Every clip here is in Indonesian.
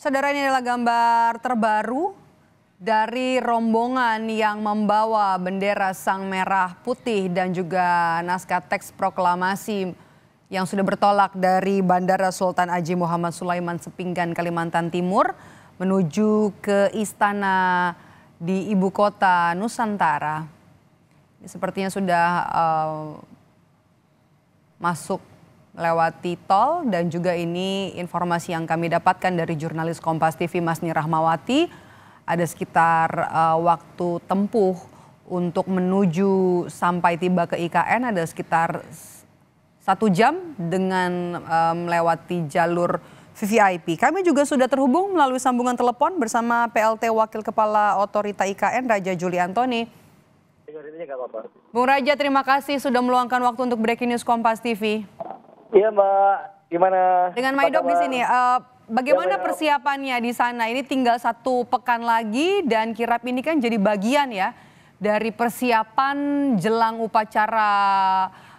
Saudara, ini adalah gambar terbaru dari rombongan yang membawa bendera Sang Merah Putih dan juga naskah teks proklamasi yang sudah bertolak dari Bandara Sultan Haji Muhammad Sulaiman Sepinggan, Kalimantan Timur menuju ke istana di ibu kota Nusantara. Sepertinya sudah masuk melewati tol, dan juga ini informasi yang kami dapatkan dari jurnalis Kompas TV Masni Rahmawati. Ada sekitar waktu tempuh untuk menuju sampai tiba ke IKN ada sekitar 1 jam dengan melewati jalur VVIP. Kami juga sudah terhubung melalui sambungan telepon bersama PLT Wakil Kepala Otorita IKN Raja Juli Antoni. Bung Raja, terima kasih sudah meluangkan waktu untuk Breaking News Kompas TV. Iya Mbak, gimana? Dengan Maidop di sini, bagaimana persiapannya di sana? Ini tinggal 1 pekan lagi dan kirap ini kan jadi bagian ya dari persiapan jelang upacara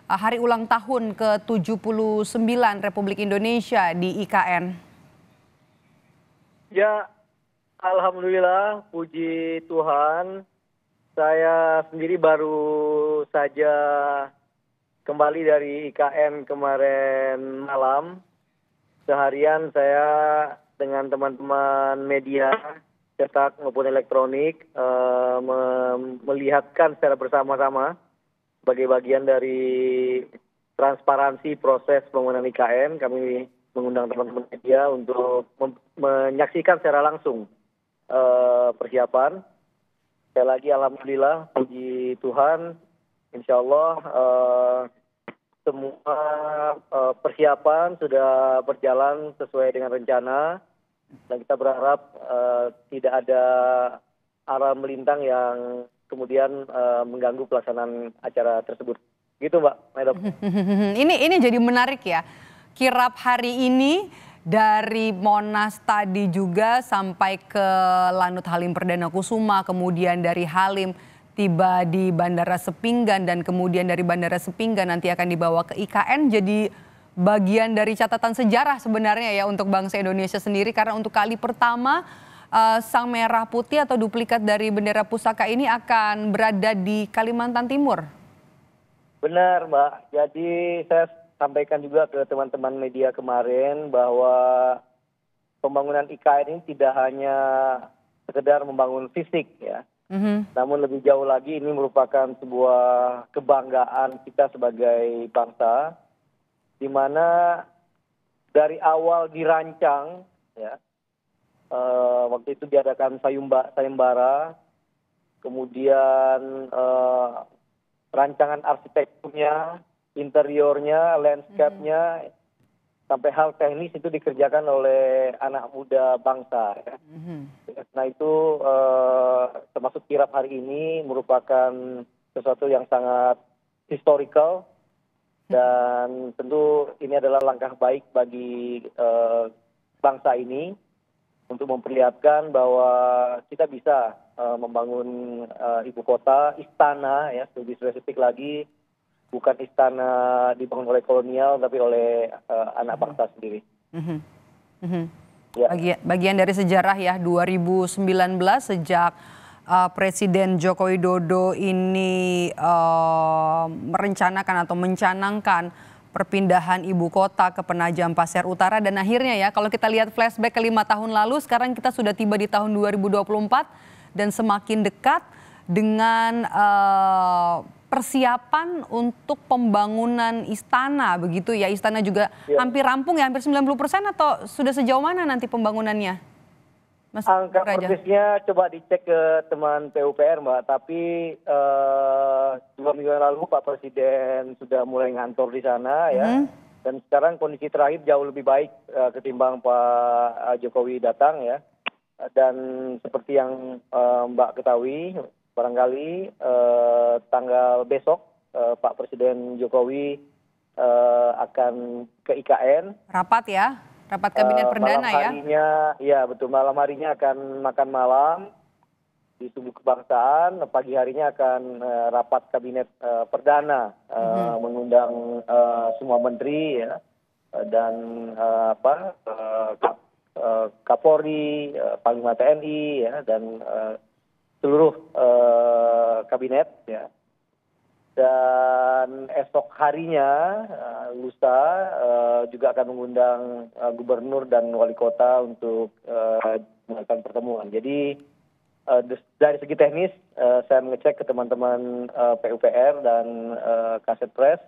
hari ulang tahun ke-79 Republik Indonesia di IKN. Ya, alhamdulillah, puji Tuhan. Saya sendiri baru saja kembali dari IKN kemarin malam. Seharian saya dengan teman-teman media cetak maupun elektronik melihatkan secara bersama-sama sebagai bagian dari transparansi proses pembangunan IKN. Kami mengundang teman-teman media untuk menyaksikan secara langsung persiapan. Sekali lagi alhamdulillah, puji Tuhan, insya Allah semua persiapan sudah berjalan sesuai dengan rencana, dan kita berharap tidak ada arah melintang yang kemudian mengganggu pelaksanaan acara tersebut. Gitu Mbak Maidop. Ini jadi menarik ya, kirap hari ini dari Monas tadi juga sampai ke Lanut Halim Perdana Kusuma, kemudian dari Halim tiba di Bandara Sepinggan, dan kemudian dari Bandara Sepinggan nanti akan dibawa ke IKN. Jadi bagian dari catatan sejarah sebenarnya ya untuk bangsa Indonesia sendiri, karena untuk kali pertama Sang Merah Putih atau duplikat dari bendera pusaka ini akan berada di Kalimantan Timur. Benar Mbak, jadi saya sampaikan juga ke teman-teman media kemarin bahwa pembangunan IKN ini tidak hanya sekedar membangun fisik ya. Namun lebih jauh lagi ini merupakan sebuah kebanggaan kita sebagai bangsa, di mana dari awal dirancang ya, waktu itu diadakan sayembara, kemudian rancangan arsitekturnya, interiornya, landscape-nya, sampai hal teknis itu dikerjakan oleh anak muda bangsa ya. Nah itu termasuk kirap hari ini merupakan sesuatu yang sangat historical, dan tentu ini adalah langkah baik bagi bangsa ini untuk memperlihatkan bahwa kita bisa membangun ibu kota, istana ya, lebih spesifik lagi, bukan istana dibangun oleh kolonial tapi oleh anak bangsa sendiri. Ya. Bagian dari sejarah ya, 2019 sejak Presiden Joko Widodo ini merencanakan atau mencanangkan perpindahan ibu kota ke Penajam Pasir Utara, dan akhirnya ya kalau kita lihat flashback ke 5 tahun lalu, sekarang kita sudah tiba di tahun 2024 dan semakin dekat dengan persiapan untuk pembangunan istana begitu ya. Istana juga hampir rampung ya, hampir 90%, atau sudah sejauh mana nanti pembangunannya, Mas Angka Raja? persisnya coba dicek ke teman PUPR Mbak, tapi 2 minggu yang lalu Pak Presiden sudah mulai ngantor di sana ya, dan sekarang kondisi terakhir jauh lebih baik ketimbang Pak Jokowi datang ya. Dan seperti yang Mbak ketahui, barangkali tanggal besok Pak Presiden Jokowi akan ke IKN. Rapat ya, rapat kabinet perdana malam harinya, ya betul, malam harinya akan makan malam di Tugu Kebangsaan, pagi harinya akan rapat kabinet perdana, mengundang semua menteri ya, dan Kapolri, Panglima TNI, ya, dan seluruh kabinet, ya. Dan esok harinya, lusa, juga akan mengundang gubernur dan wali kota untuk melakukan pertemuan. Jadi dari segi teknis, saya mengecek ke teman-teman PUPR dan Kaset Pres.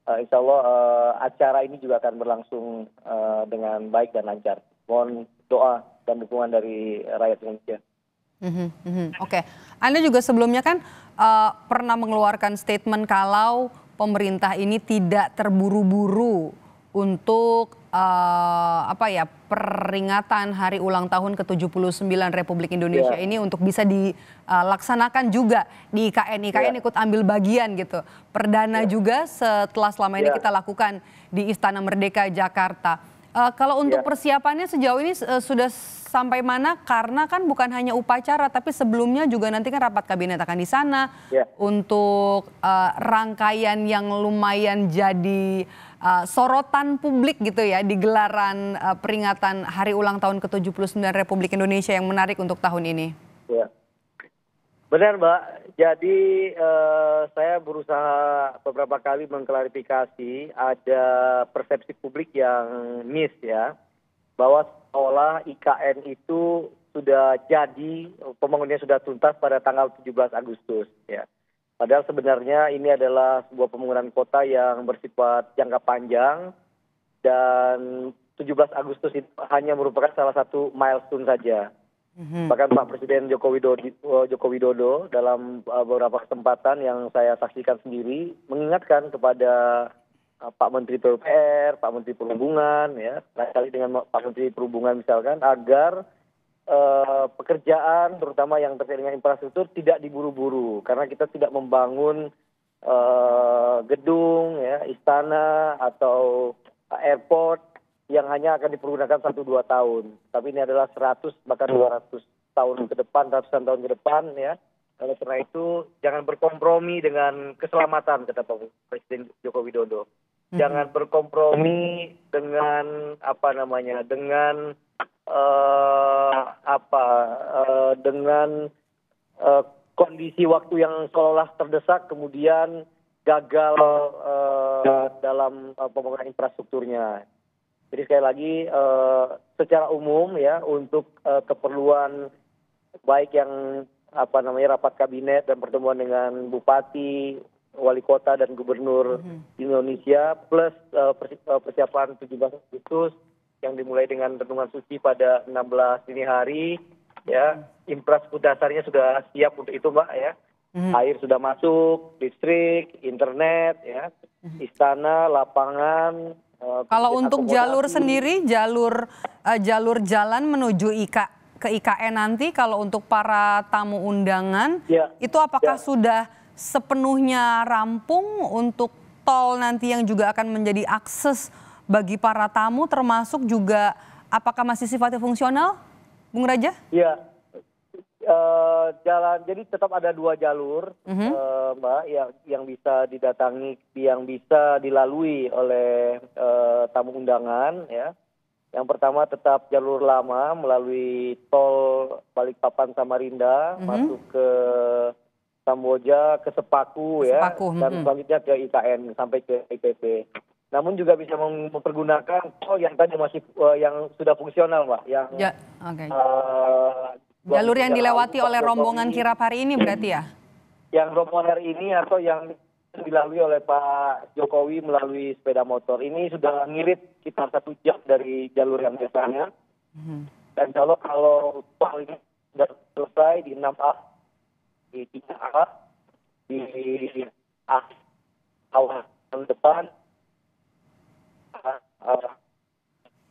Insya Allah acara ini juga akan berlangsung dengan baik dan lancar. Mohon doa dan dukungan dari rakyat Indonesia. Oke. Anda juga sebelumnya kan pernah mengeluarkan statement kalau pemerintah ini tidak terburu-buru untuk peringatan hari ulang tahun ke-79 Republik Indonesia ini untuk bisa dilaksanakan juga di IKN. IKN ikut ambil bagian gitu. Perdana juga setelah selama ini kita lakukan di Istana Merdeka Jakarta. Kalau untuk persiapannya sejauh ini sudah sampai mana? Karena kan bukan hanya upacara, tapi sebelumnya juga nanti kan rapat kabinet akan di sana untuk rangkaian yang lumayan jadi sorotan publik gitu ya di gelaran peringatan hari ulang tahun ke-79 Republik Indonesia yang menarik untuk tahun ini. Ya. Benar, Mbak. Jadi saya berusaha beberapa kali mengklarifikasi ada persepsi publik yang miss ya, bahwa seolah IKN itu sudah jadi, pembangunannya sudah tuntas pada tanggal 17 Agustus ya. Padahal sebenarnya ini adalah sebuah pembangunan kota yang bersifat jangka panjang dan 17 Agustus itu hanya merupakan salah satu milestone saja. Bahkan Pak Presiden Joko Widodo dalam beberapa kesempatan yang saya saksikan sendiri mengingatkan kepada Pak Menteri PUPR, Pak Menteri Perhubungan, ya, kali dengan Pak Menteri Perhubungan misalkan, agar pekerjaan terutama yang terkait dengan infrastruktur tidak diburu-buru karena kita tidak membangun gedung, ya, istana atau airport yang hanya akan dipergunakan 1-2 tahun. Tapi ini adalah 100 bahkan 200 tahun ke depan, ratusan tahun ke depan ya. Oleh karena itu jangan berkompromi dengan keselamatan, kata Pak Presiden Joko Widodo. Jangan berkompromi dengan dengan kondisi waktu yang seolah terdesak kemudian gagal dalam pembangunan infrastrukturnya. Jadi sekali lagi secara umum ya untuk keperluan baik yang rapat kabinet dan pertemuan dengan bupati, wali kota dan gubernur di Indonesia plus persiapan 17 Agustus yang dimulai dengan renungan suci pada 16 dini hari ya, infrastruktur dasarnya sudah siap untuk itu, Mbak ya. Air sudah masuk, listrik, internet ya, istana, lapangan. Kalau untuk jalur sendiri, jalur jalan menuju ke IKN nanti, kalau untuk para tamu undangan, itu apakah sudah sepenuhnya rampung untuk tol nanti yang juga akan menjadi akses bagi para tamu, termasuk juga apakah masih sifatnya fungsional, Bung Raja? Iya. Jalan, jadi tetap ada 2 jalur, Mbak, yang bisa didatangi, yang bisa dilalui oleh tamu undangan, ya. Yang pertama tetap jalur lama melalui tol Balikpapan Samarinda, masuk ke Samboja, ke Sepaku, ya, dan selanjutnya ke IKN sampai ke IPP. Namun juga bisa mempergunakan tol yang tadi masih yang sudah fungsional, Mbak, yang jalur yang dilewati oleh rombongan kirap hari ini berarti ya? Yang rombongan hari ini atau yang dilalui oleh Pak Jokowi melalui sepeda motor. Ini sudah ngirit sekitar 1 jam dari jalur yang biasanya. Dan insya Allah kalau tol ini sudah selesai di 6A, di 3A, di awal depan.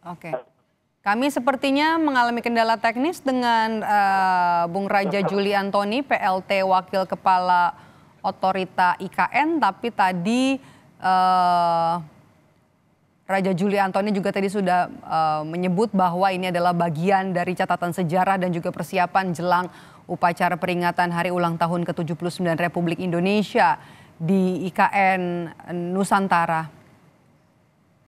Oke. Kami sepertinya mengalami kendala teknis dengan Bung Raja Juli Antoni, PLT Wakil Kepala Otorita IKN, tapi tadi Raja Juli Antoni juga tadi sudah menyebut bahwa ini adalah bagian dari catatan sejarah dan juga persiapan jelang upacara peringatan Hari Ulang Tahun ke-79 Republik Indonesia di IKN Nusantara.